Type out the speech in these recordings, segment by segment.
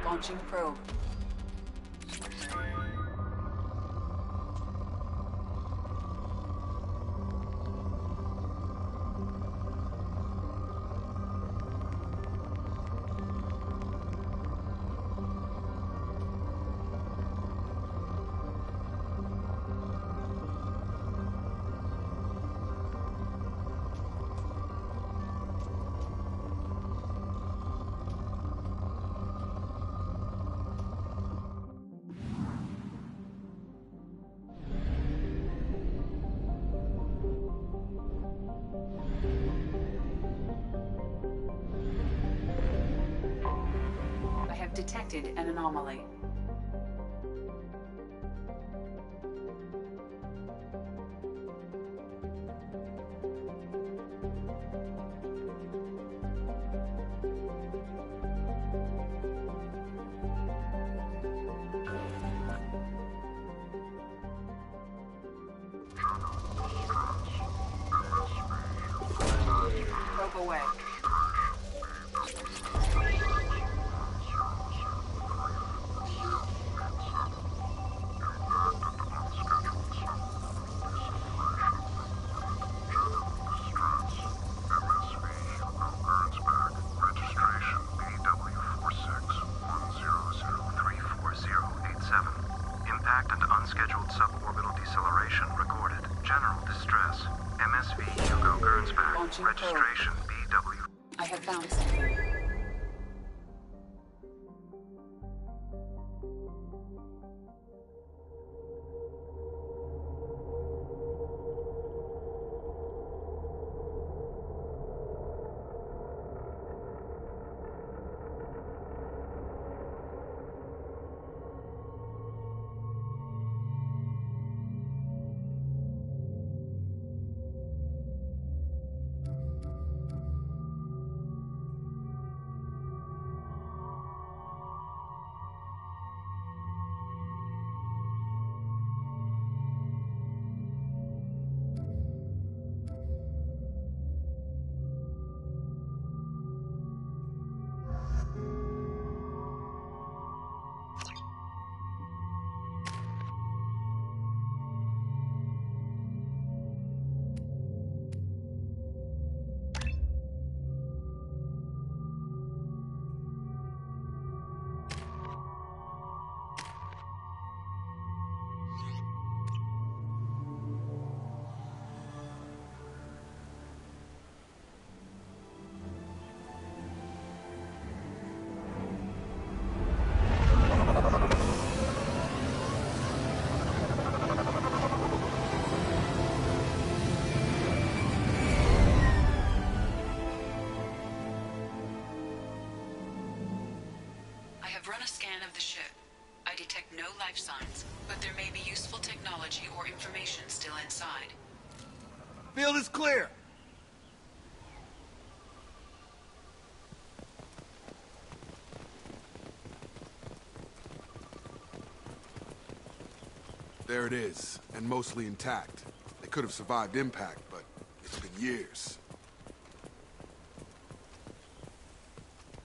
Launching probe. Detected an anomaly. Probe away. Registration BW. I have found something. Life signs, but there may be useful technology or information still inside. Field is clear! There it is, and mostly intact. They could have survived impact, but it's been years.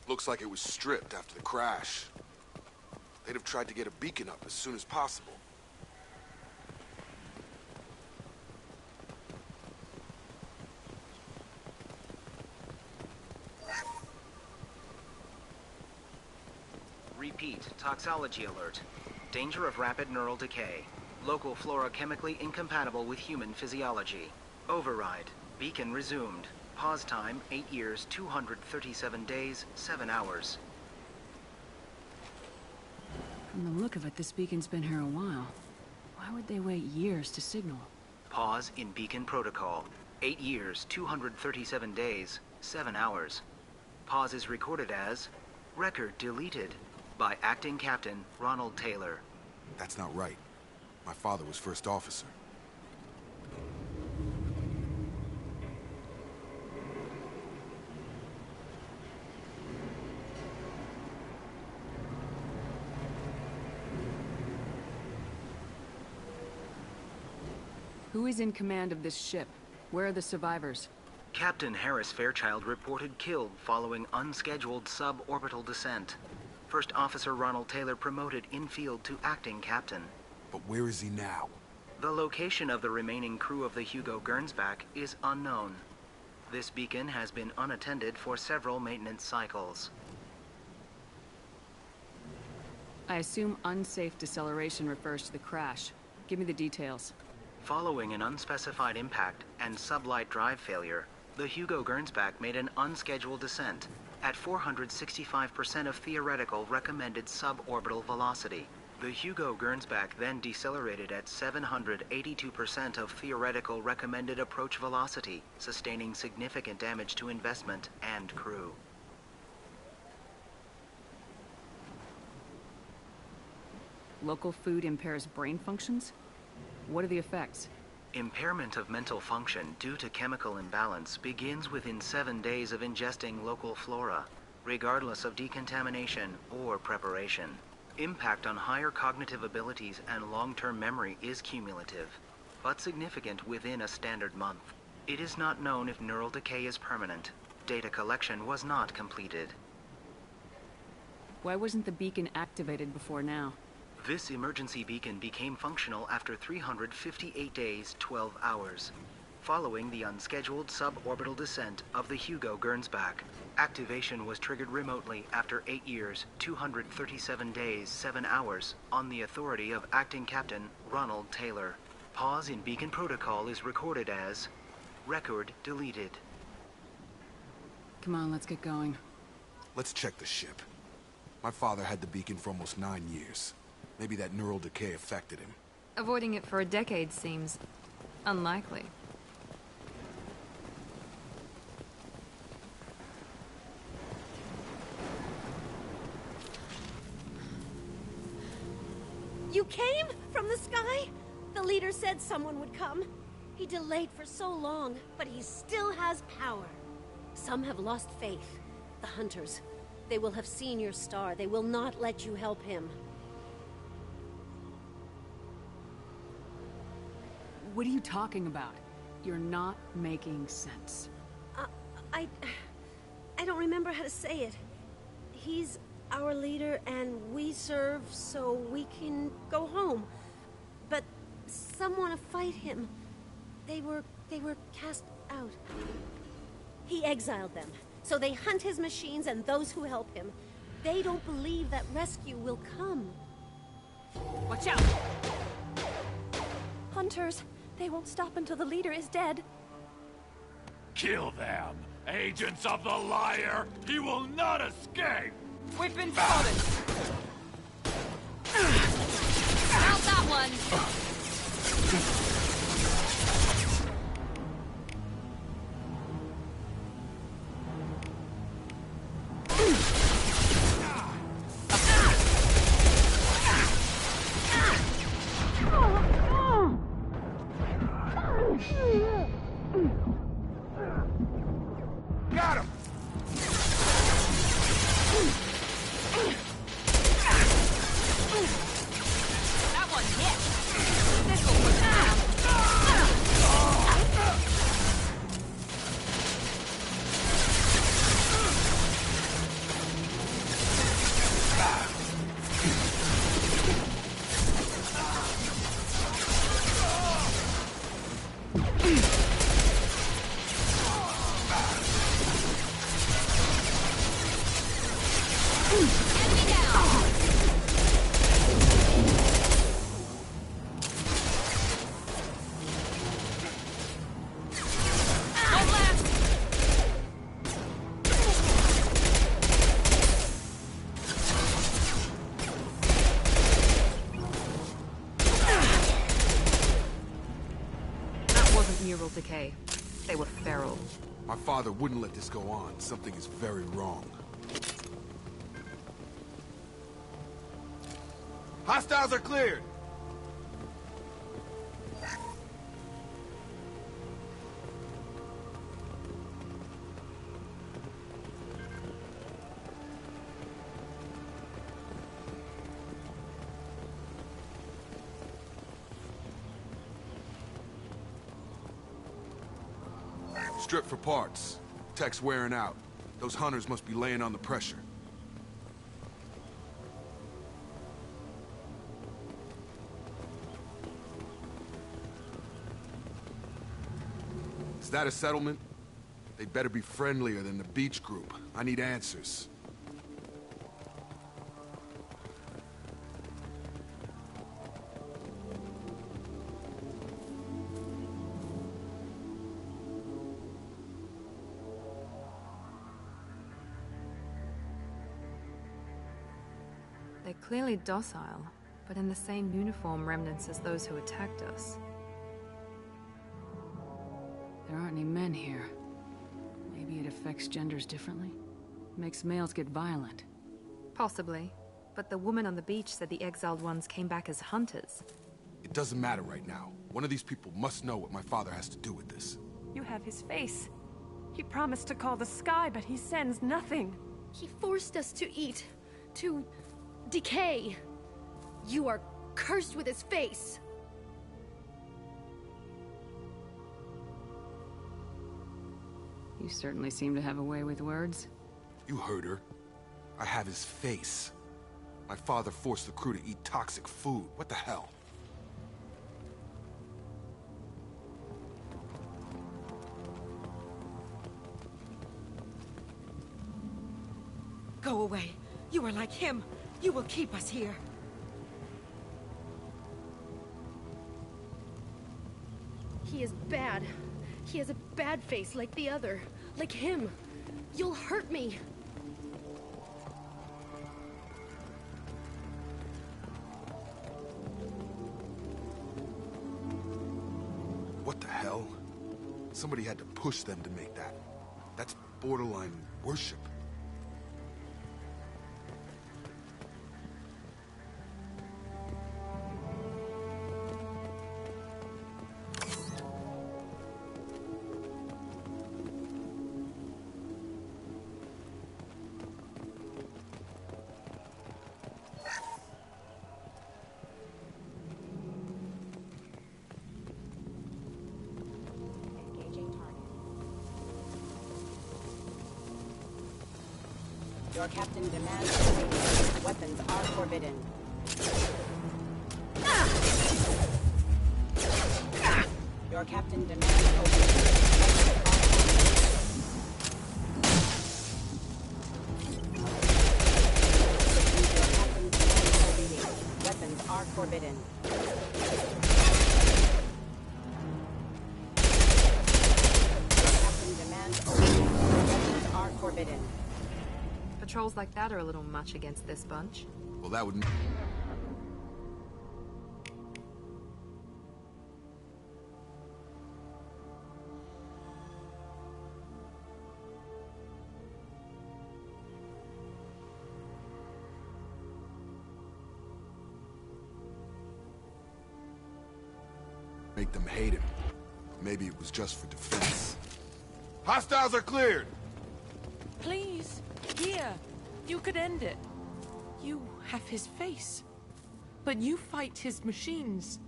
Looks like it was stripped after the crash. They'd have tried to get a beacon up as soon as possible. Repeat, toxology alert. Danger of rapid neural decay. Local flora chemically incompatible with human physiology. Override. Beacon resumed. Pause time 8 years, 237 days, 7 hours. From the look of it, this beacon's been here a while. Why would they wait years to signal? Pause in beacon protocol. 8 years, 237 days, 7 hours. Pause is recorded as record deleted by Acting Captain Ronald Taylor. That's not right. My father was first officer. Who is in command of this ship? Where are the survivors? Captain Harris Fairchild reported killed following unscheduled suborbital descent. First Officer Ronald Taylor promoted in-field to acting captain. But where is he now? The location of the remaining crew of the Hugo Gernsback is unknown. This beacon has been unattended for several maintenance cycles. I assume unsafe deceleration refers to the crash. Give me the details. Following an unspecified impact and sublight drive failure, the Hugo Gernsback made an unscheduled descent at 465% of theoretical recommended suborbital velocity. The Hugo Gernsback then decelerated at 782% of theoretical recommended approach velocity, sustaining significant damage to investment and crew. Local food impairs brain functions? What are the effects? Impairment of mental function due to chemical imbalance begins within 7 days of ingesting local flora, regardless of decontamination or preparation. Impact on higher cognitive abilities and long-term memory is cumulative, but significant within a standard month. It is not known if neural decay is permanent. Data collection was not completed. Why wasn't the beacon activated before now? This emergency beacon became functional after 358 days, 12 hours, following the unscheduled suborbital descent of the Hugo Gernsback. Activation was triggered remotely after 8 years, 237 days, 7 hours, on the authority of Acting Captain Ronald Taylor. Pause in beacon protocol is recorded as record deleted. Come on, let's get going. Let's check the ship. My father had the beacon for almost 9 years. Maybe that neural decay affected him. Avoiding it for a decade seems unlikely. You came from the sky? The leader said someone would come. He delayed for so long, but he still has power. Some have lost faith. The Hunters. They will have seen your star. They will not let you help him. What are you talking about? You're not making sense. I don't remember how to say it. He's our leader and we serve so we can go home. But some want to fight him. They were cast out. He exiled them, so they hunt his machines and those who help him. They don't believe that rescue will come. Watch out! Hunters, they won't stop until the leader is dead. Kill them! Agents of the liar! He will not escape! We've been spotted! Not that one! Got him! That one hit! This'll put down! Enemy down! orbital decay. They were feral. My father wouldn't let this go on. Something is very wrong. Hostiles are cleared! Strip for parts. Tech's wearing out. Those hunters must be laying on the pressure. Is that a settlement? They'd better be friendlier than the beach group. I need answers. They're clearly docile, but in the same uniform remnants as those who attacked us. There aren't any men here. Maybe it affects genders differently? Makes males get violent. Possibly. But the woman on the beach said the exiled ones came back as hunters. It doesn't matter right now. One of these people must know what my father has to do with this. You have his face. He promised to call the sky, but he sends nothing. He forced us to eat, to decay. You are cursed with his face. You certainly seem to have a way with words. You heard her. I have his face. My father forced the crew to eat toxic food. What the hell? Go away. You are like him. You will keep us here. He is bad. He has a bad face like the other. Like him. You'll hurt me. What the hell? Somebody had to push them to make that. That's borderline worship. Your captain demands weapons are forbidden. Your captain demands weapons are forbidden. Captain demands weapons are forbidden. Patrols like that are a little much against this bunch. Well, that would... make them hate him. Maybe it was just for defense. Hostiles are cleared! Please, here. You could end it. You have his face. But you fight his machines.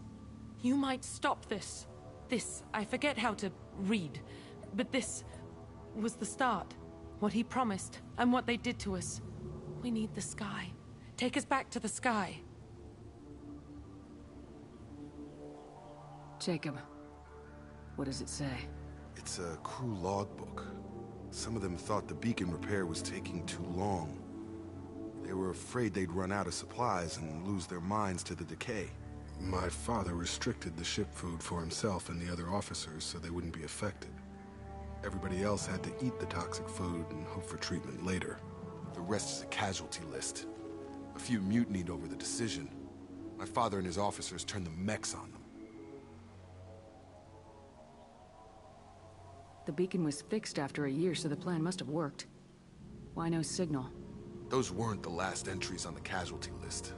You might stop this. This, I forget how to read. But this was the start. What he promised, and what they did to us. We need the sky. Take us back to the sky. Jacob, what does it say? It's a crew logbook. Some of them thought the beacon repair was taking too long. They were afraid they'd run out of supplies and lose their minds to the decay. My father restricted the ship food for himself and the other officers so they wouldn't be affected. Everybody else had to eat the toxic food and hope for treatment later. The rest is a casualty list. A few mutinied over the decision. My father and his officers turned the mechs on them. The beacon was fixed after a year, so the plan must have worked. Why no signal? Those weren't the last entries on the casualty list.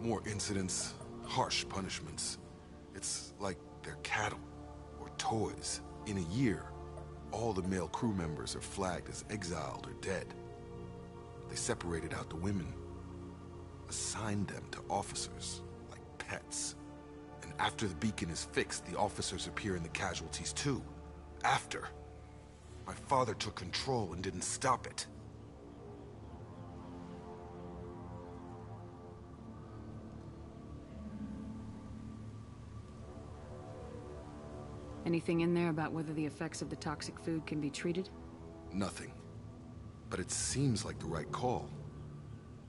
More incidents, harsh punishments. It's like they're cattle, or toys. In a year, all the male crew members are flagged as exiled or dead. They separated out the women, assigned them to officers, like pets. And after the beacon is fixed, the officers appear in the casualties too. After. My father took control and didn't stop it. Anything in there about whether the effects of the toxic food can be treated? Nothing. But it seems like the right call.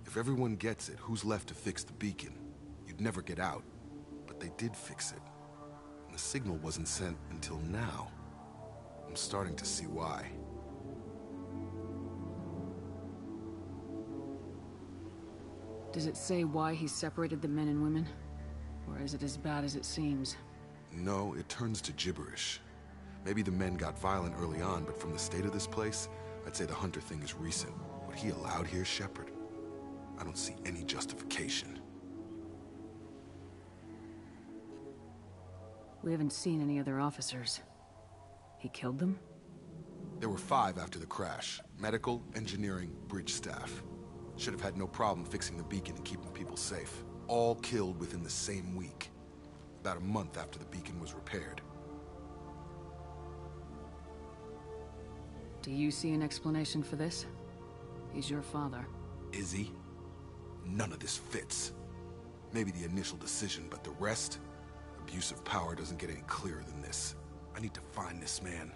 If everyone gets it, who's left to fix the beacon? You'd never get out. But they did fix it. And the signal wasn't sent until now. I'm starting to see why. Does it say why he separated the men and women? Or is it as bad as it seems? No, it turns to gibberish. Maybe the men got violent early on, but from the state of this place, I'd say the Hunter thing is recent. What he allowed here, Shepard, I don't see any justification. We haven't seen any other officers. He killed them? There were 5 after the crash. Medical, engineering, bridge staff. Should have had no problem fixing the beacon and keeping people safe. All killed within the same week. About a month after the beacon was repaired. Do you see an explanation for this? He's your father. Is he? None of this fits. Maybe the initial decision, but the rest? Abuse of power doesn't get any clearer than this. I need to find this man.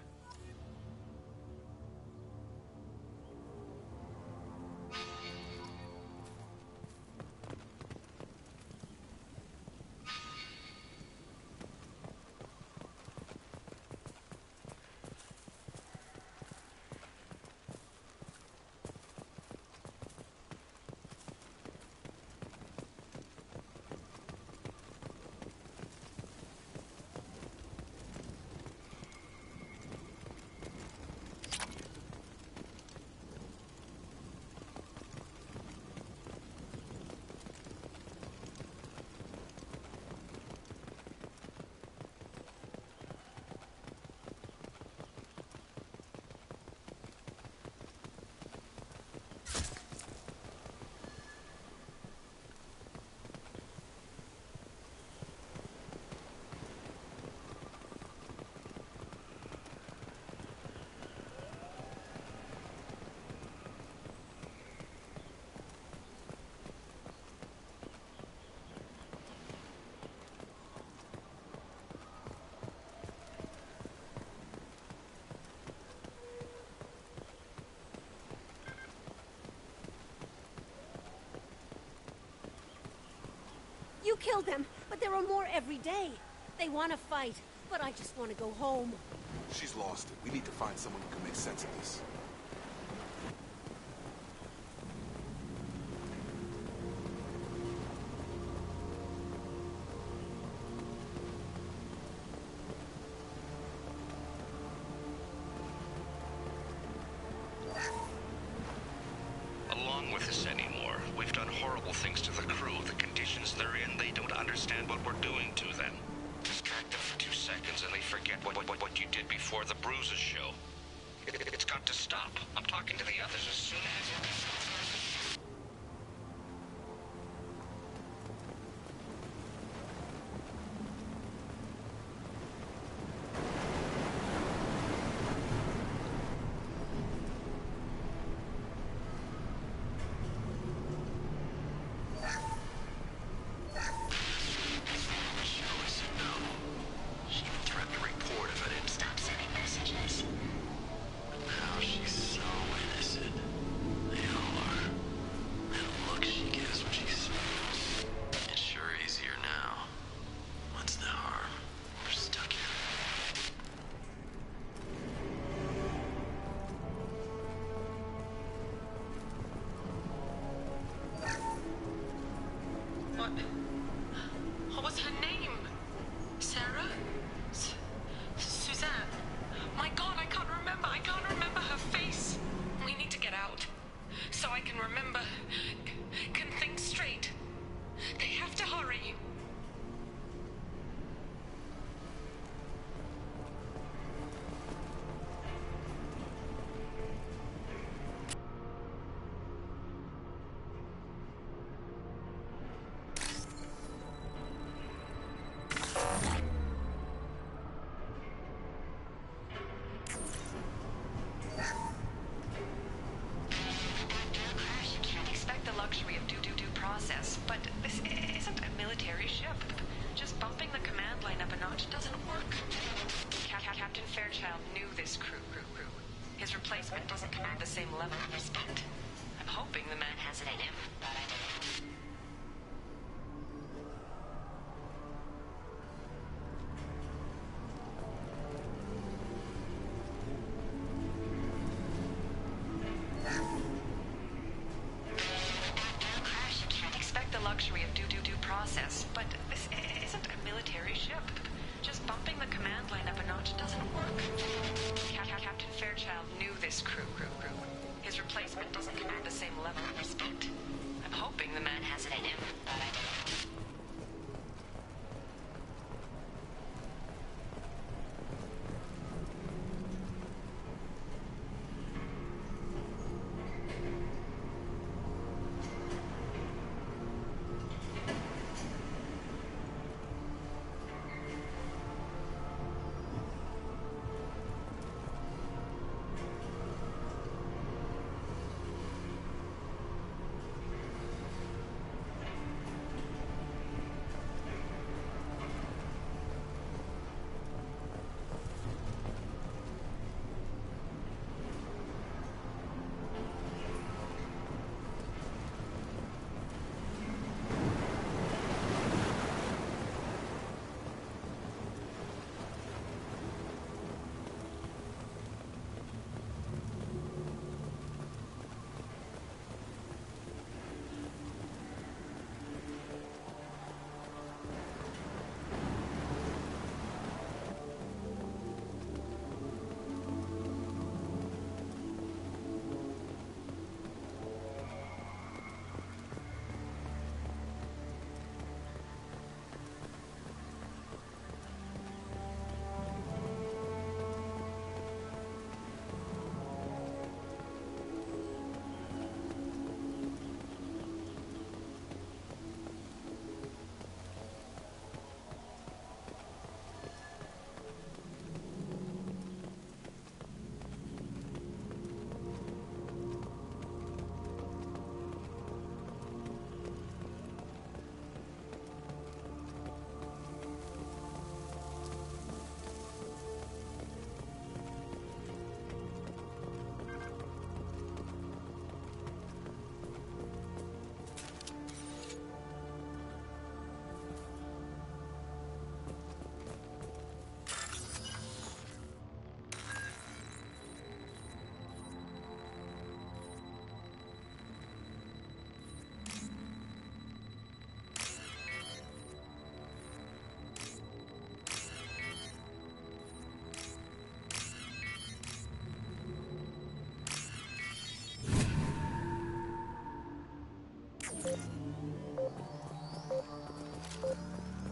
You killed them, but there are more every day. They want to fight, but I just want to go home. She's lost it. We need to find someone who can make sense of this. Along with this anymore. We've done horrible things to the crew. The conditions they're in, they don't understand what we're doing to them. Distract them for 2 seconds and they forget what you did before the bruises show. It's got to stop. I'm talking to the others as soon as... What was her name? Sarah? Suzanne? My God, I can't remember. remember, can think straight. They have to hurry. Luxury of due process, but this isn't a military ship. Just bumping the command line up a notch doesn't work. Captain Fairchild knew this crew. His replacement doesn't command the same level of respect. I'm hoping the man has it in him.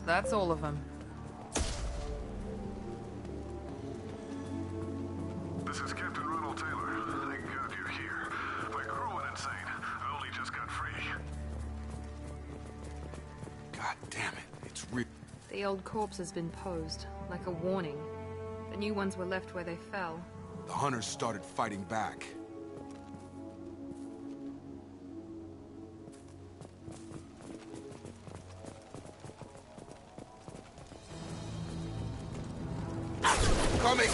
That's all of them. This is Captain Ronald Taylor. Thank God you're here. My crew went insane. I only just got free. God damn it. It's real. The old corpse has been posed, like a warning. The new ones were left where they fell. The hunters started fighting back. Coming!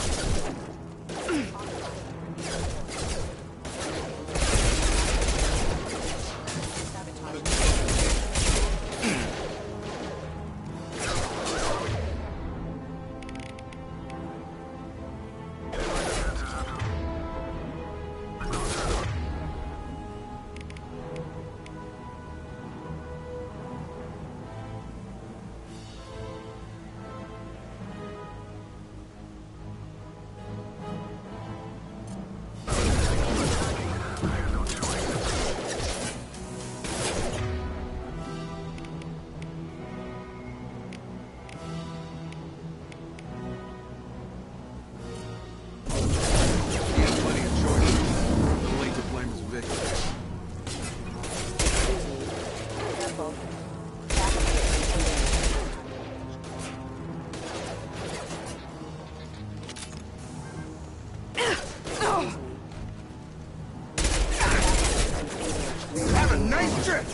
a nice trip!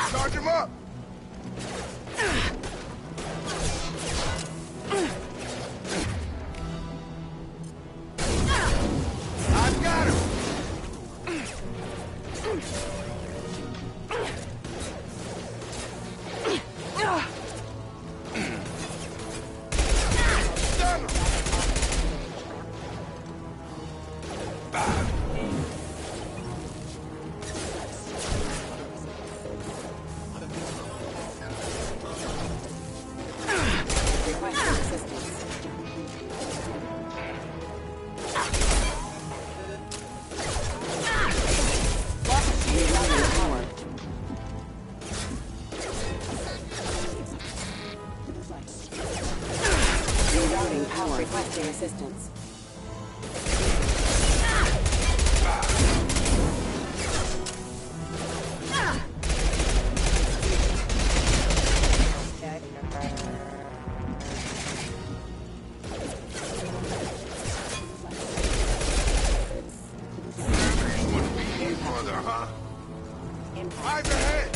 Charge him up! I've got him! Done him! Rerouting power. Requesting assistance. Further, huh? Eyes ahead!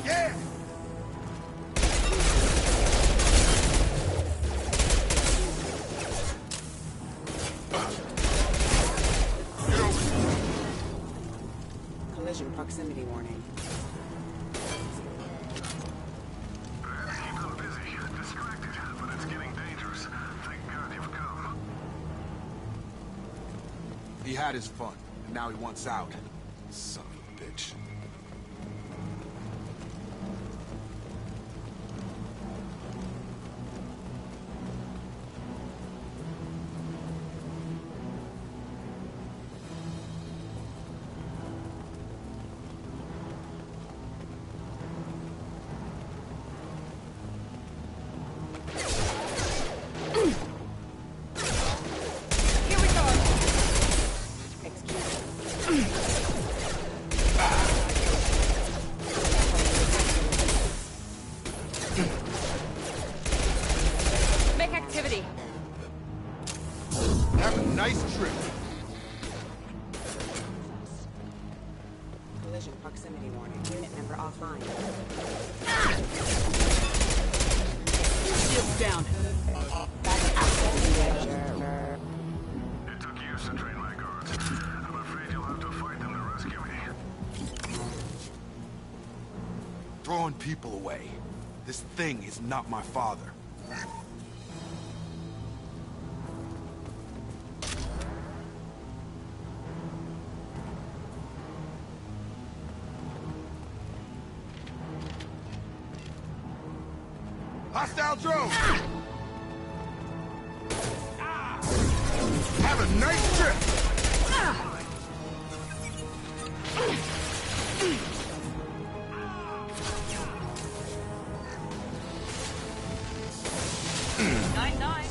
Yeah! Collision proximity warning. Keep them busy, distracted, but it's getting dangerous. Thank God you've come. He had his fun, and now he wants out. Son of a bitch. Make activity. Have a nice trip. Collision proximity warning. Unit member offline. Shields down. It took years to train my guards. I'm afraid you'll have to fight them to rescue me. Throwing people away. This thing is not my father. Hostile drone! Have a nice trip! Night-night.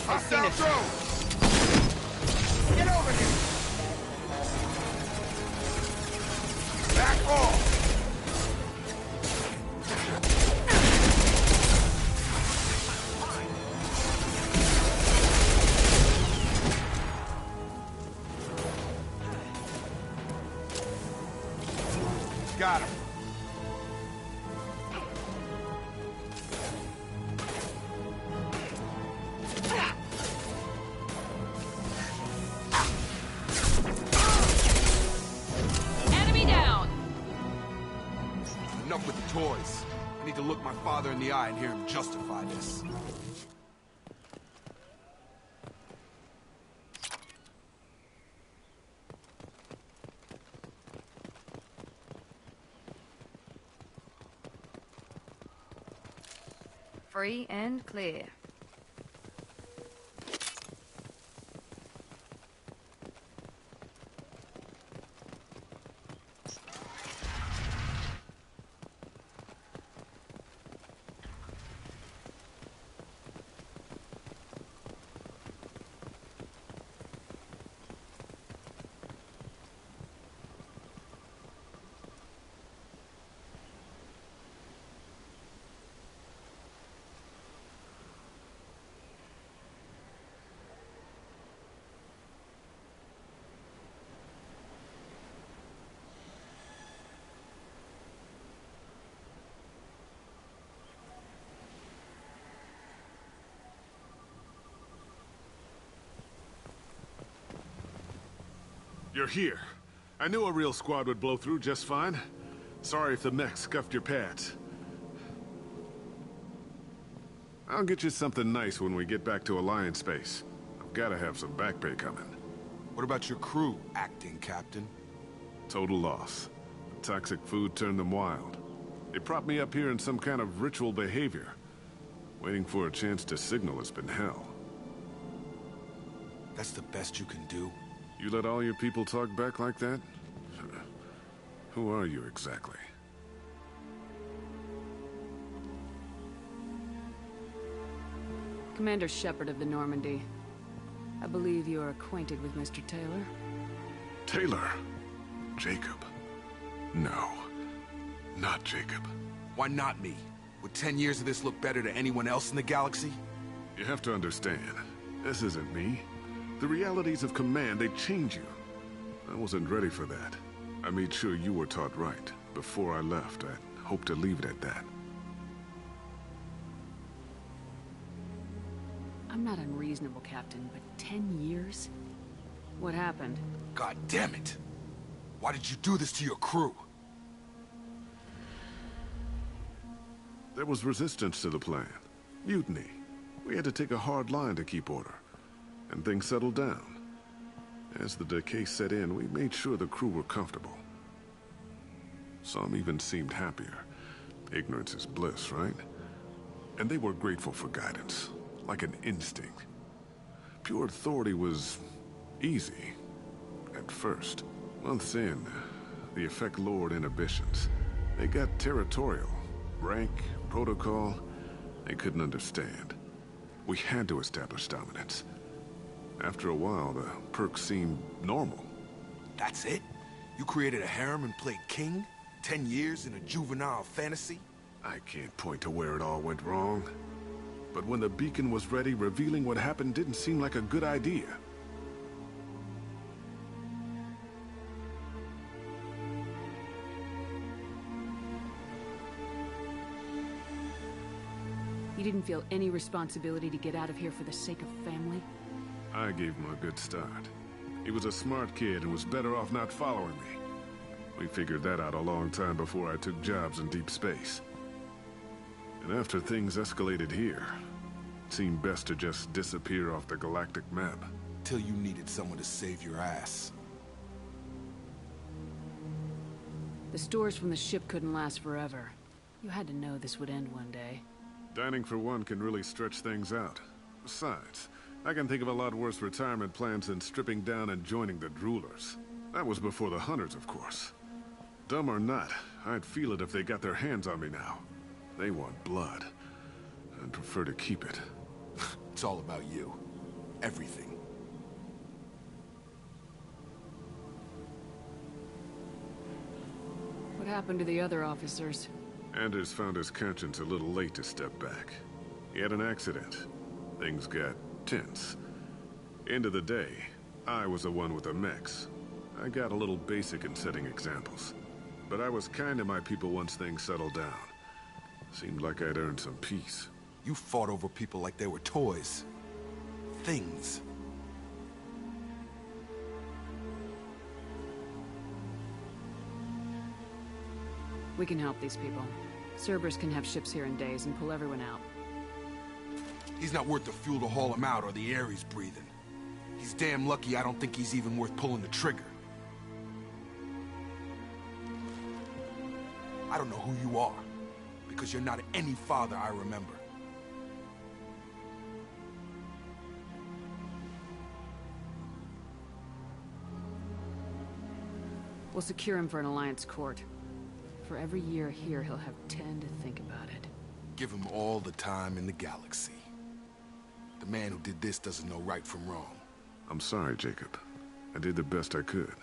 Hostile drone! Get over here! Back off! Got him. toys. I need to look my father in the eye and hear him justify this. Free and clear. You're here. I knew a real squad would blow through just fine. Sorry if the mech scuffed your pads. I'll get you something nice when we get back to Alliance space. I've gotta have some back pay coming. What about your crew, acting captain? Total loss. The toxic food turned them wild. They propped me up here in some kind of ritual behavior. Waiting for a chance to signal has been hell. That's the best you can do? You let all your people talk back like that? Who are you exactly? Commander Shepard of the Normandy. I believe you are acquainted with Mr. Taylor. Taylor? Jacob? No. Not Jacob. Why not me? Would 10 years of this look better to anyone else in the galaxy? You have to understand, this isn't me. The realities of command, they change you. I wasn't ready for that. I made sure you were taught right. Before I left, I hoped to leave it at that. I'm not unreasonable, Captain, but 10 years? What happened? God damn it! Why did you do this to your crew? There was resistance to the plan. Mutiny. We had to take a hard line to keep order. And things settled down. As the decay set in, we made sure the crew were comfortable. Some even seemed happier. Ignorance is bliss, right? And they were grateful for guidance, like an instinct. Pure authority was easy, at first. Months in, the effect lowered inhibitions. They got territorial. Rank, protocol, they couldn't understand. We had to establish dominance. After a while, the perks seemed normal. That's it? You created a harem and played king? 10 years in a juvenile fantasy? I can't point to where it all went wrong. But when the beacon was ready, revealing what happened didn't seem like a good idea. You didn't feel any responsibility to get out of here for the sake of family? I gave him a good start. He was a smart kid and was better off not following me. We figured that out a long time before I took jobs in deep space. And after things escalated here, it seemed best to just disappear off the galactic map. Till you needed someone to save your ass. The stores from the ship couldn't last forever. You had to know this would end one day. Dining for one can really stretch things out. Besides, I can think of a lot worse retirement plans than stripping down and joining the Droolers. That was before the Hunters, of course. Dumb or not, I'd feel it if they got their hands on me now. They want blood. I'd prefer to keep it. It's all about you. Everything. What happened to the other officers? Anders found his conscience a little late to step back. He had an accident. Things got tense. End of the day, I was the one with the mechs. I got a little basic in setting examples. But I was kind to my people once things settled down. Seemed like I'd earned some peace. You fought over people like they were toys. Things. We can help these people. Cerberus can have ships here in days and pull everyone out. He's not worth the fuel to haul him out or the air he's breathing. He's damn lucky I don't think he's even worth pulling the trigger. I don't know who you are, because you're not any father I remember. We'll secure him for an Alliance court. For every year here, he'll have 10 to think about it. Give him all the time in the galaxy. The man who did this doesn't know right from wrong. I'm sorry, Jacob. I did the best I could.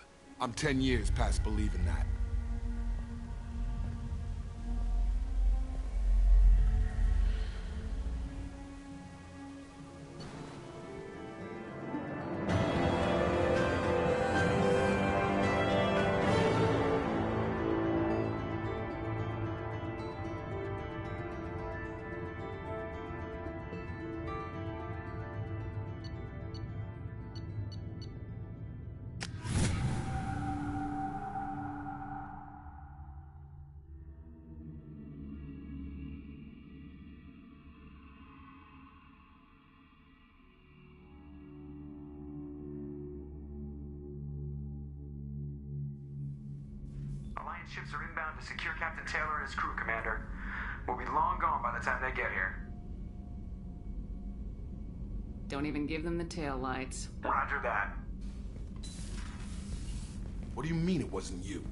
I'm 10 years past believing that. Alliance ships are inbound to secure Captain Taylor and his crew, Commander. We'll be long gone by the time they get here. Don't even give them the tail lights. Roger that. What do you mean it wasn't you?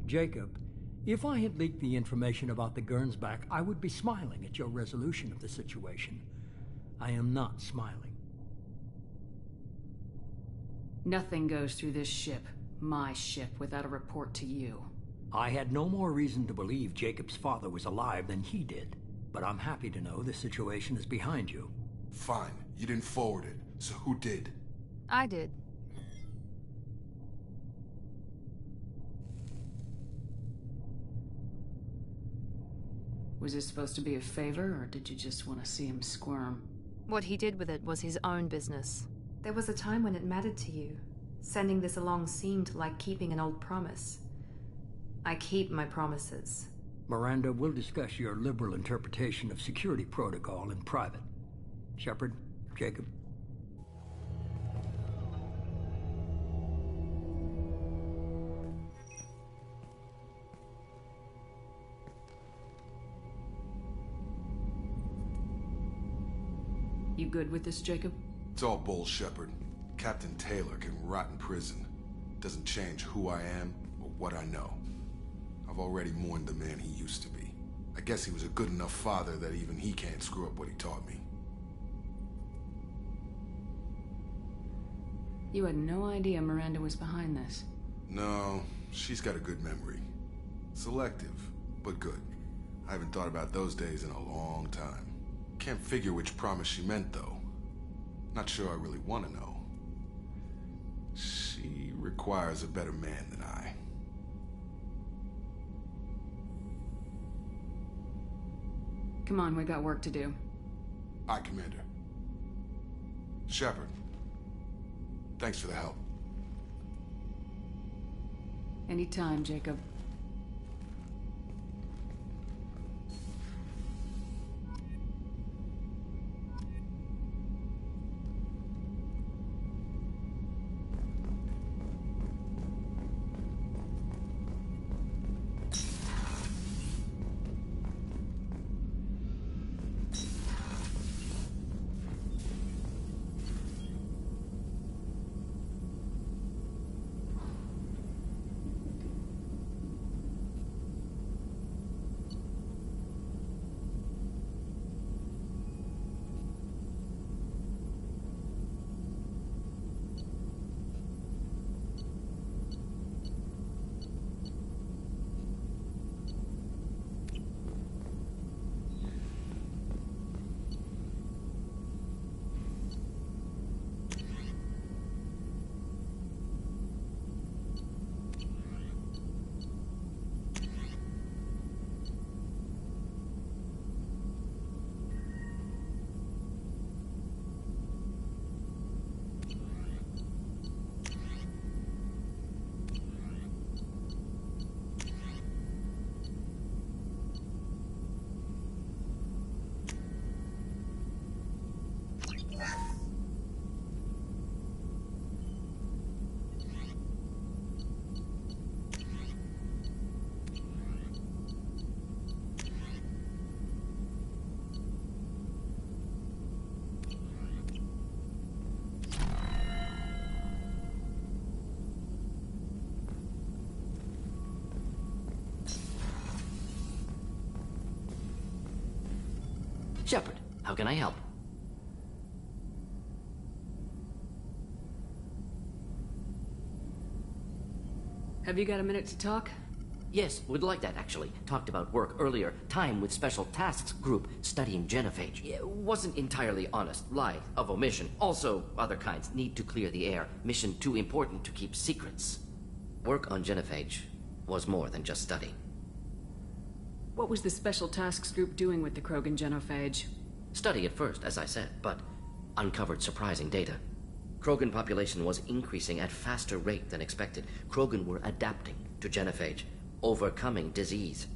Jacob, if I had leaked the information about the Gernsback, I would be smiling at your resolution of the situation. I am not smiling. Nothing goes through this ship, my ship, without a report to you. I had no more reason to believe Jacob's father was alive than he did, but I'm happy to know the situation is behind you. Fine. You didn't forward it, so who did? I did. Was this supposed to be a favor, or did you just want to see him squirm? What he did with it was his own business. There was a time when it mattered to you. Sending this along seemed like keeping an old promise. I keep my promises. Miranda, we'll discuss your liberal interpretation of security protocol in private. Shepard, Jacob. You good with this, Jacob? It's all bull, Shepard. Captain Taylor can rot in prison. Doesn't change who I am or what I know. I've already mourned the man he used to be. I guess he was a good enough father that even he can't screw up what he taught me. You had no idea Miranda was behind this. No, she's got a good memory. Selective, but good. I haven't thought about those days in a long time. Can't figure which promise she meant, though. Not sure I really want to know. She requires a better man than I. Come on, we got work to do. Aye, Commander. Shepard. Thanks for the help. Anytime, Jacob. Shepard, how can I help? Have you got a minute to talk? Yes, would like that, actually. Talked about work earlier. Time with Special Tasks Group studying genophage. Yeah, wasn't entirely honest. Lie of omission. Also, other kinds. Need to clear the air. Mission too important to keep secrets. Work on genophage was more than just study. What was the Special Tasks Group doing with the Krogan genophage? Study at first, as I said, but uncovered surprising data. Krogan population was increasing at faster rate than expected. Krogan were adapting to genophage, overcoming disease.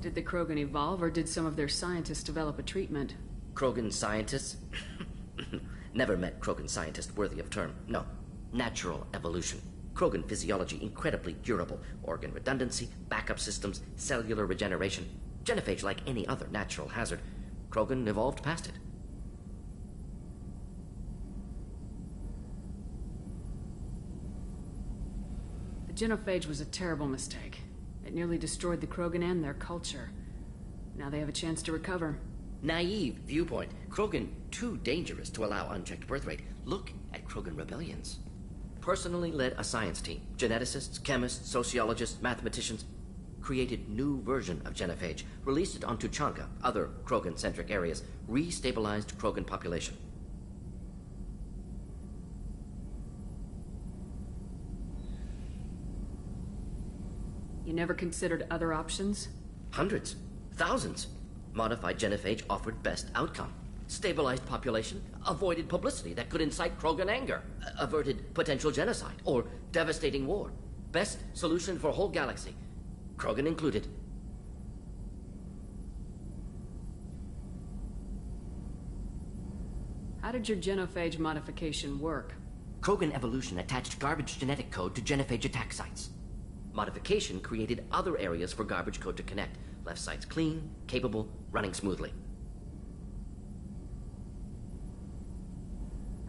Did the Krogan evolve, or did some of their scientists develop a treatment? Krogan scientists? Never met Krogan scientist worthy of term. No. Natural evolution. Krogan physiology incredibly durable. Organ redundancy, backup systems, cellular regeneration. Genophage like any other natural hazard. Krogan evolved past it. The genophage was a terrible mistake. It nearly destroyed the Krogan and their culture. Now they have a chance to recover. Naive viewpoint. Krogan too dangerous to allow unchecked birth rate. Look at Krogan rebellions. Personally led a science team. Geneticists, chemists, sociologists, mathematicians. Created new version of genophage. Released it on Tuchanka, other Krogan-centric areas. Restabilized Krogan population. You never considered other options? Hundreds. Thousands. Modified genophage offered best outcome. Stabilized population, avoided publicity that could incite Krogan anger, averted potential genocide or devastating war. Best solution for whole galaxy, Krogan included. How did your genophage modification work? Krogan evolution attached garbage genetic code to genophage attack sites. Modification created other areas for garbage code to connect. Left sites clean, capable, running smoothly.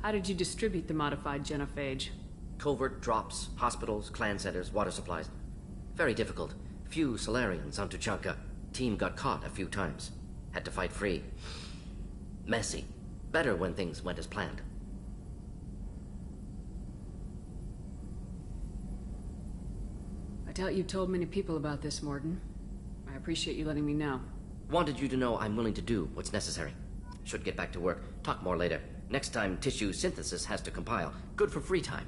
How did you distribute the modified genophage? Covert drops, hospitals, clan centers, water supplies. Very difficult. Few Solarians on Tuchanka. Team got caught a few times. Had to fight free. Messy. Better when things went as planned. I doubt you told many people about this, Mordin. I appreciate you letting me know. Wanted you to know I'm willing to do what's necessary. Should get back to work. Talk more later. Next time tissue synthesis has to compile. Good for free time.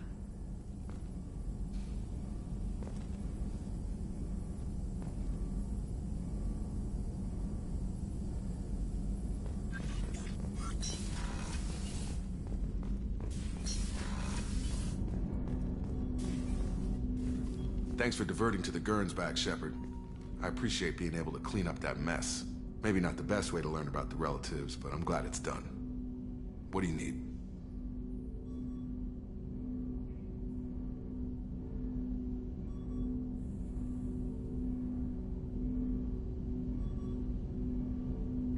Thanks for diverting to the Gernsback, Shepard. I appreciate being able to clean up that mess. Maybe not the best way to learn about the relatives, but I'm glad it's done. What do you need?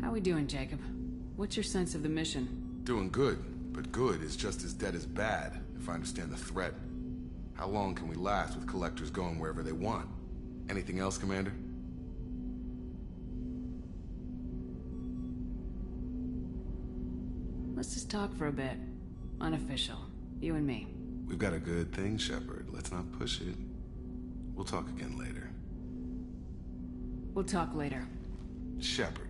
How we doing, Jacob? What's your sense of the mission? Doing good, but good is just as dead as bad, if I understand the threat. How long can we last with collectors going wherever they want? Anything else, Commander? Let's just talk for a bit. Unofficial. You and me. We've got a good thing, Shepard. Let's not push it. We'll talk again later. We'll talk later. Shepard.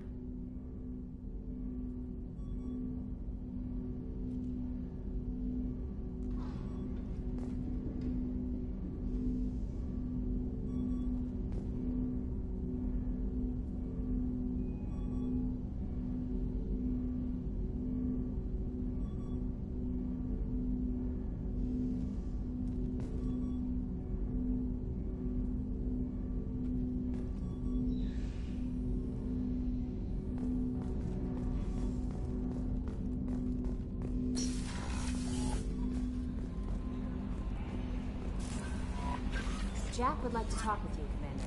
Jack would like to talk with you, Commander.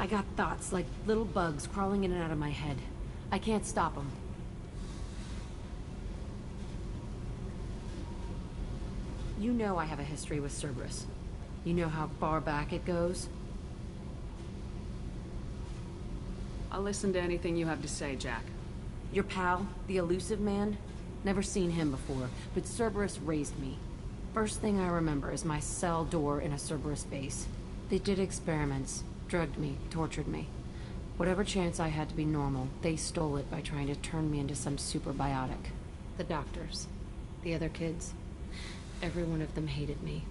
I got thoughts like little bugs crawling in and out of my head. I can't stop them. You know I have a history with Cerberus. You know how far back it goes? I'll listen to anything you have to say, Jack. Your pal, the Elusive Man? Never seen him before, but Cerberus raised me. First thing I remember is my cell door in a Cerberus base. They did experiments, drugged me, tortured me. Whatever chance I had to be normal, they stole it by trying to turn me into some superbiotic. The doctors, the other kids, every one of them hated me.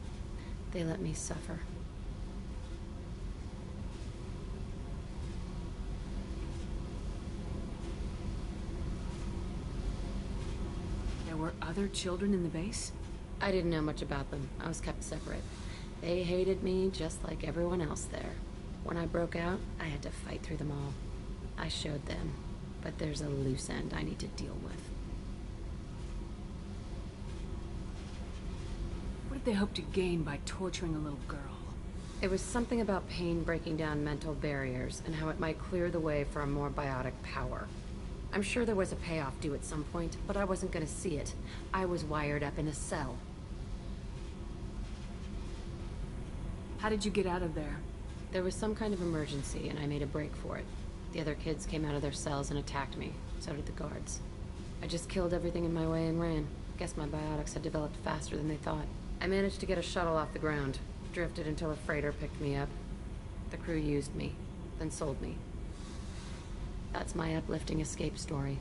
They let me suffer. There were other children in the base? I didn't know much about them. I was kept separate. They hated me just like everyone else there. When I broke out, I had to fight through them all. I showed them, but there's a loose end I need to deal with. What did they hope to gain by torturing a little girl? It was something about pain breaking down mental barriers and how it might clear the way for a more biotic power. I'm sure there was a payoff due at some point, but I wasn't gonna see it. I was wired up in a cell. How did you get out of there? There was some kind of emergency, and I made a break for it. The other kids came out of their cells and attacked me. So did the guards. I just killed everything in my way and ran. Guess my biotics had developed faster than they thought. I managed to get a shuttle off the ground. Drifted until a freighter picked me up. The crew used me, then sold me. That's my uplifting escape story.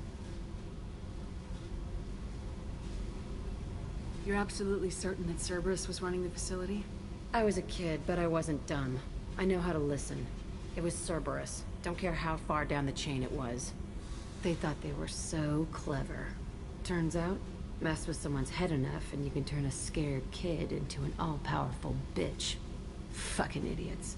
You're absolutely certain that Cerberus was running the facility? I was a kid, but I wasn't dumb. I know how to listen. It was Cerberus. Don't care how far down the chain it was. They thought they were so clever. Turns out, mess with someone's head enough and you can turn a scared kid into an all-powerful bitch. Fucking idiots.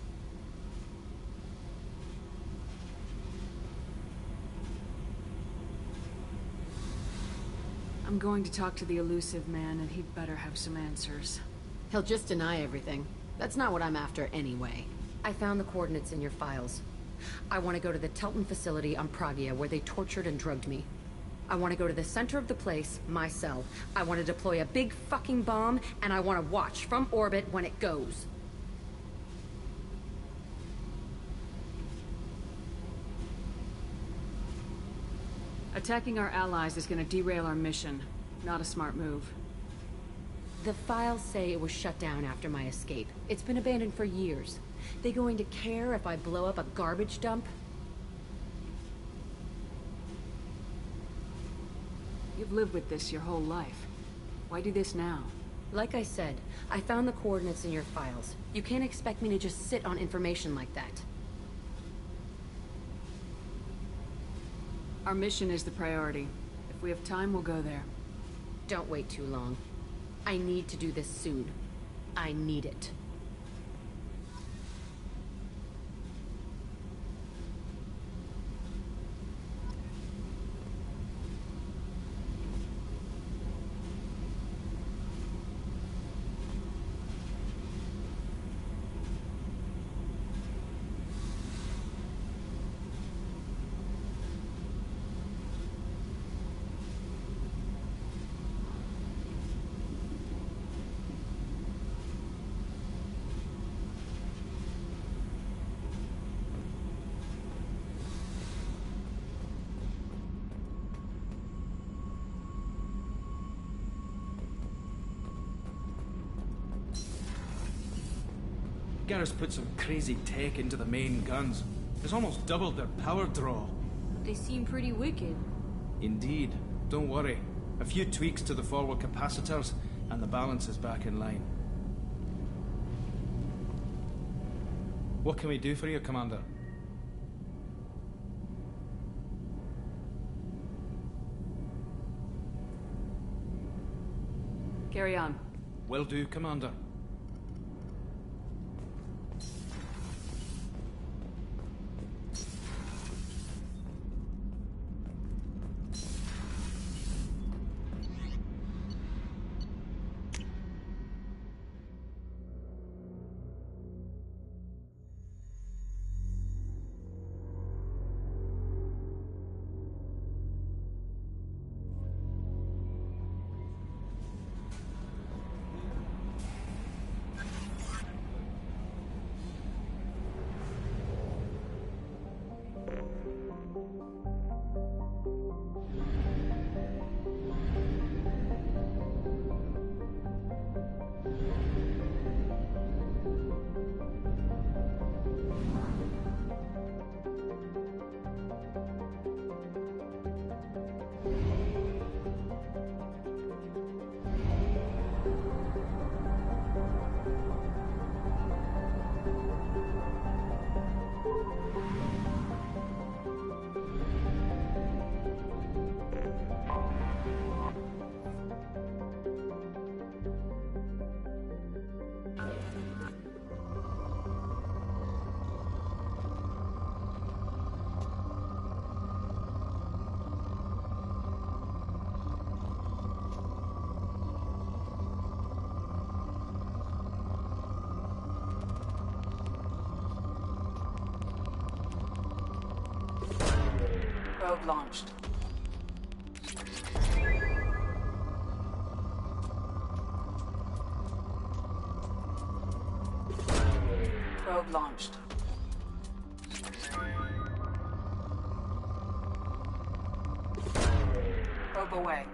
I'm going to talk to the Elusive Man, and he'd better have some answers. He'll just deny everything. That's not what I'm after anyway. I found the coordinates in your files. I want to go to the Telton facility on Pragia where they tortured and drugged me. I want to go to the center of the place, my cell. I want to deploy a big fucking bomb, and I want to watch from orbit when it goes. Attacking our allies is going to derail our mission. Not a smart move. The files say it was shut down after my escape. It's been abandoned for years. They going to care if I blow up a garbage dump? You've lived with this your whole life. Why do this now? Like I said, I found the coordinates in your files. You can't expect me to just sit on information like that. Our mission is the priority. If we have time, we'll go there. Don't wait too long. I need to do this soon. I need it. Garrus put some crazy tech into the main guns. It's almost doubled their power draw. They seem pretty wicked. Indeed. Don't worry. A few tweaks to the forward capacitors, and the balance is back in line. What can we do for you, Commander? Carry on. Will do, Commander. Probe launched. Probe launched. Probe away.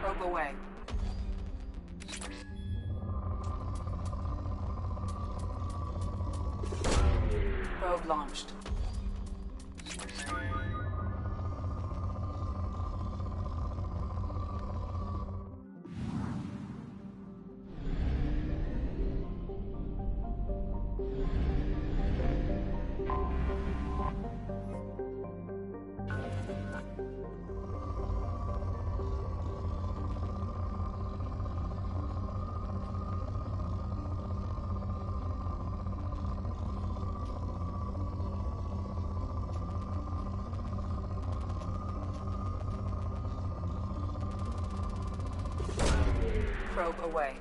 Probe away. Probe launched. Probe away.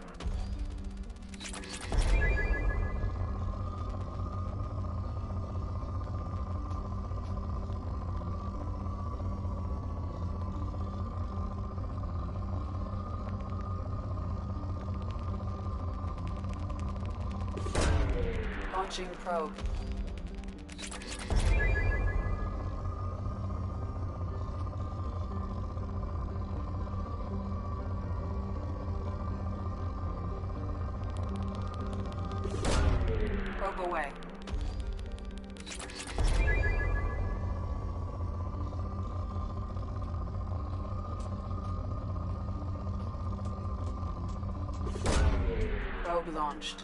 Launching probe. Probe away. Probe launched.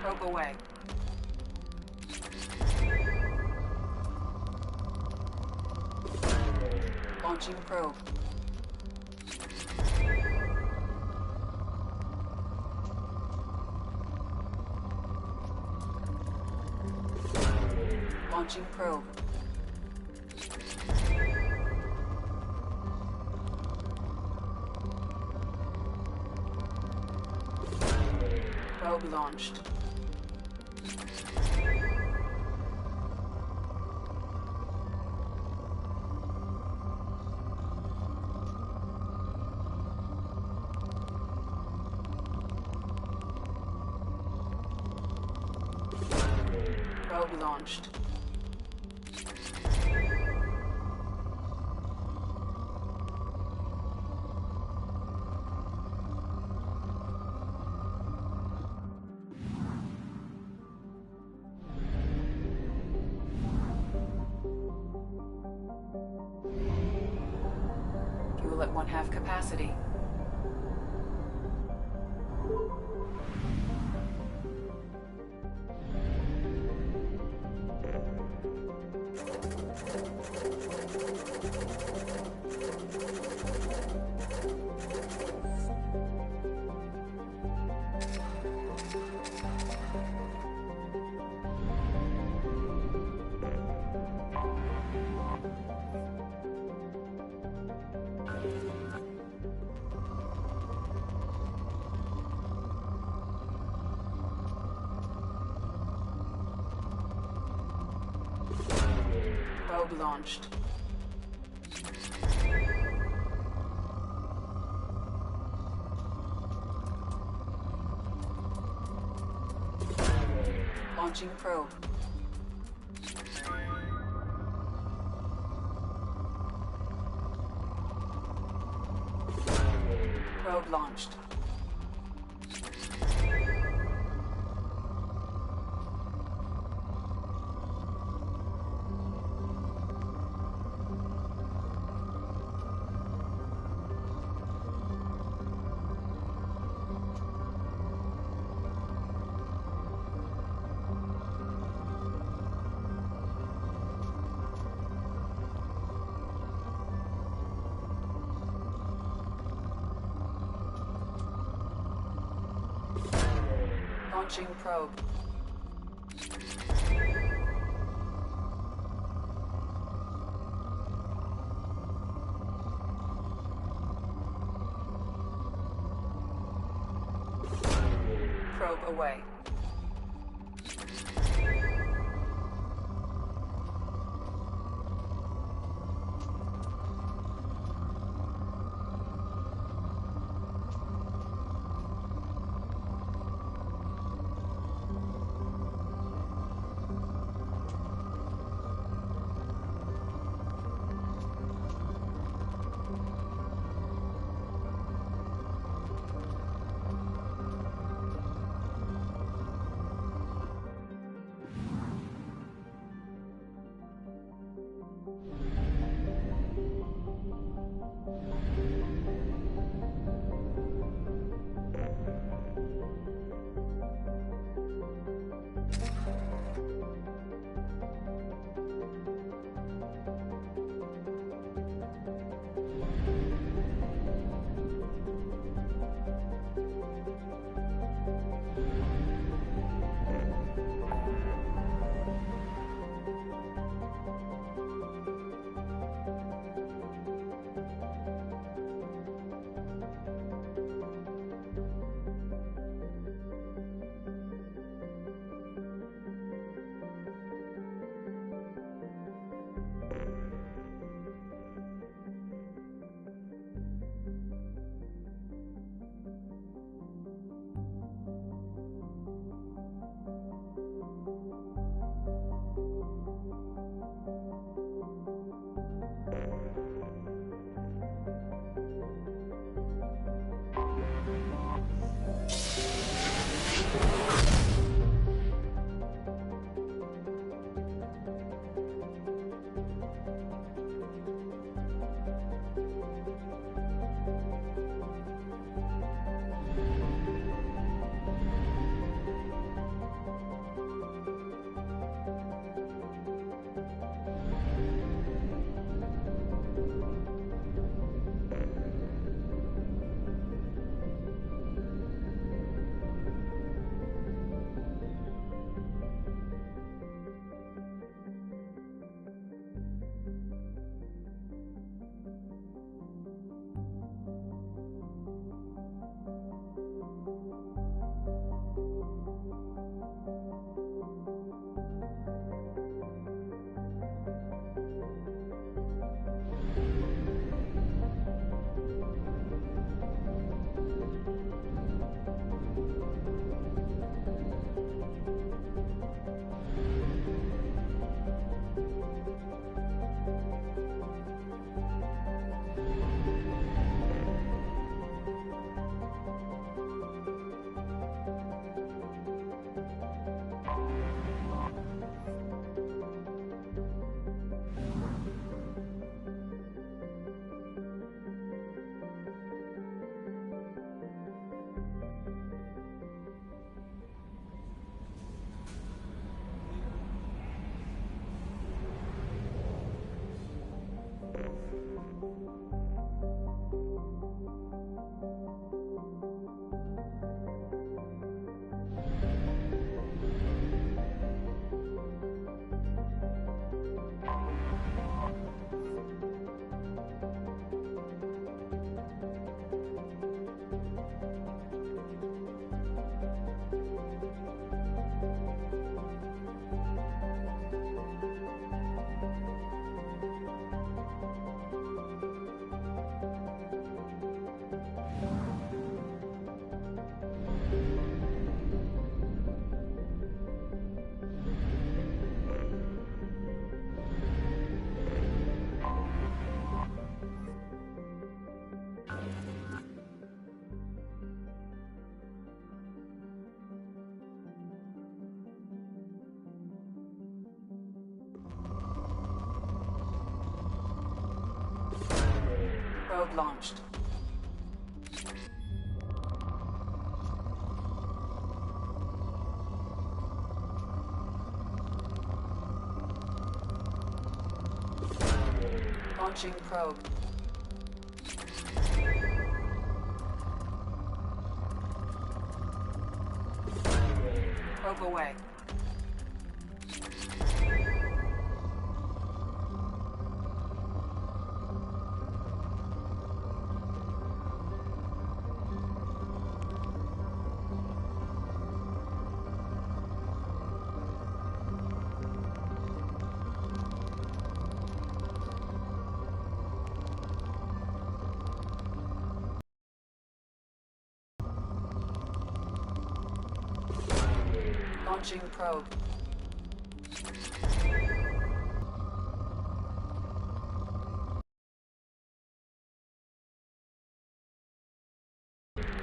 Probe away. Launching probe. Launching probe. Probe launched. Probe launched. Fuel at 1/2 capacity. Probe launched. Launching probe. Probe launched. Launching probe. Probe away. Probe launched. Launching probe. Probe away. Launching probe.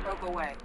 Probe away.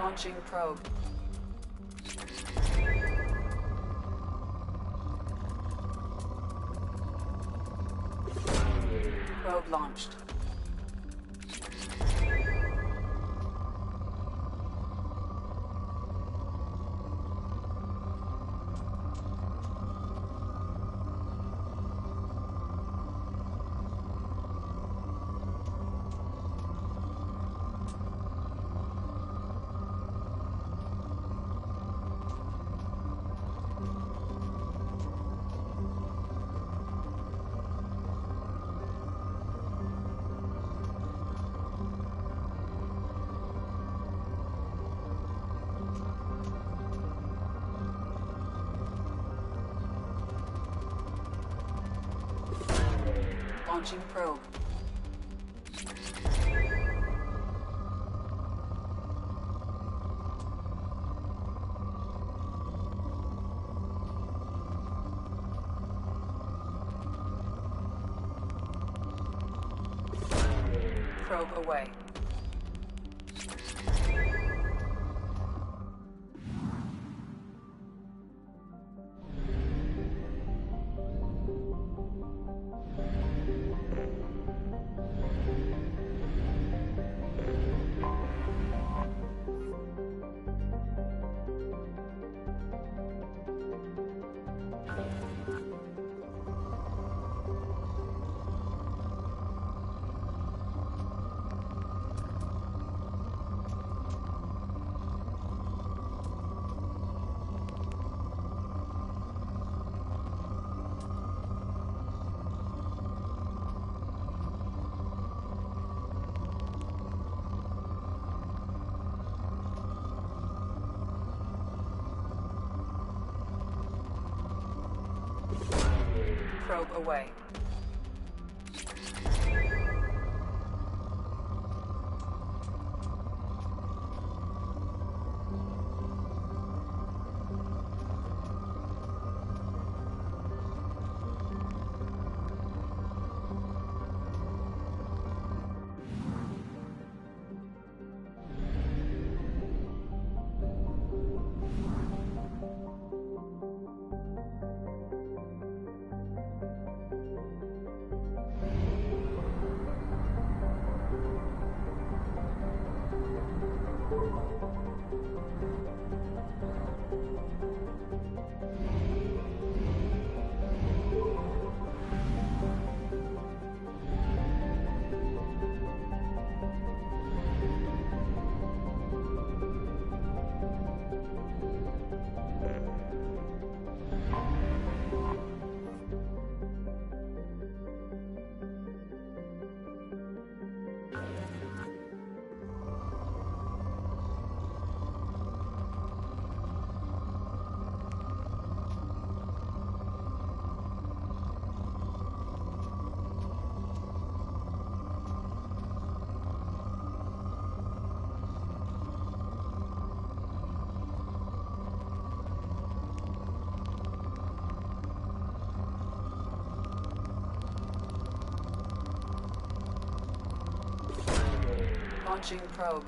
Launching probe. Probe launched. Launching probe. Probe away. Probe away. Launching probe.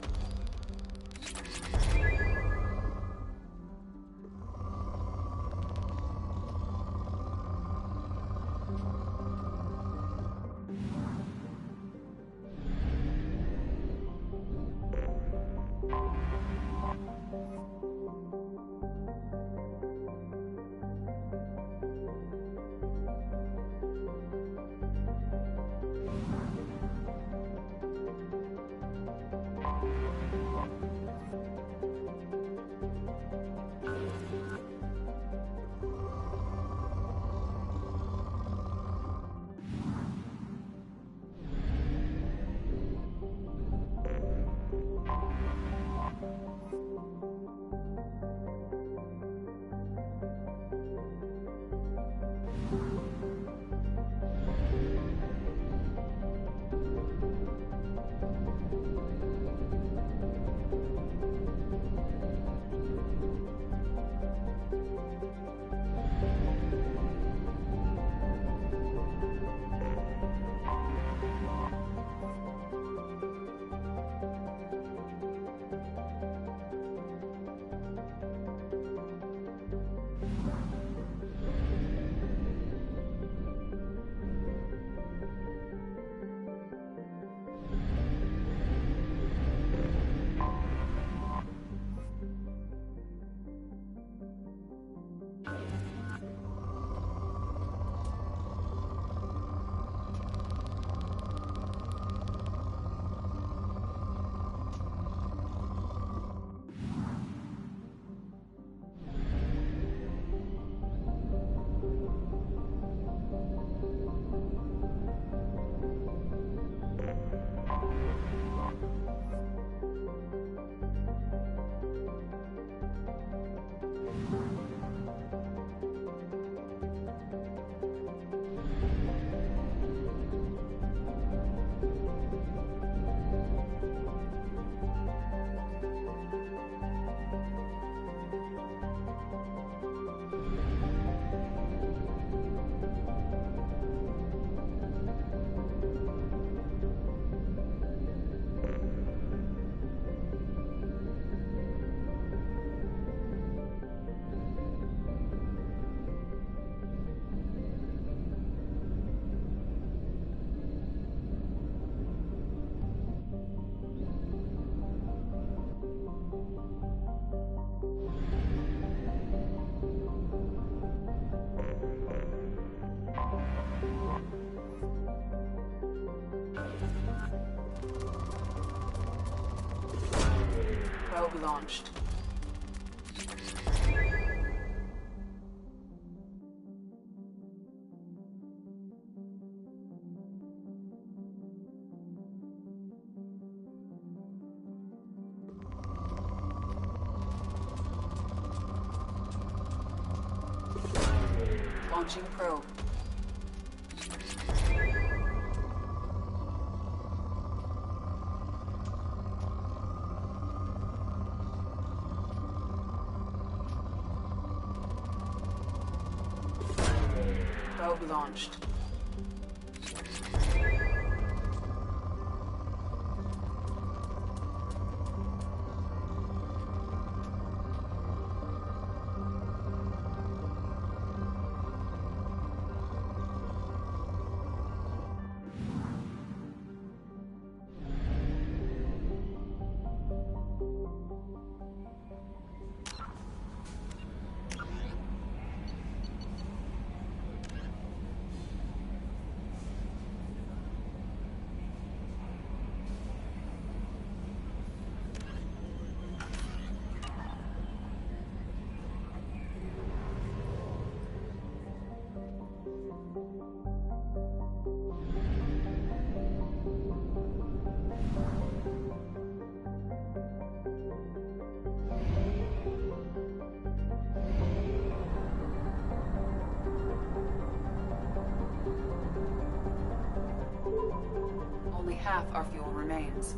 Probe launched. Launching probe. Probe launched. Only half our fuel remains.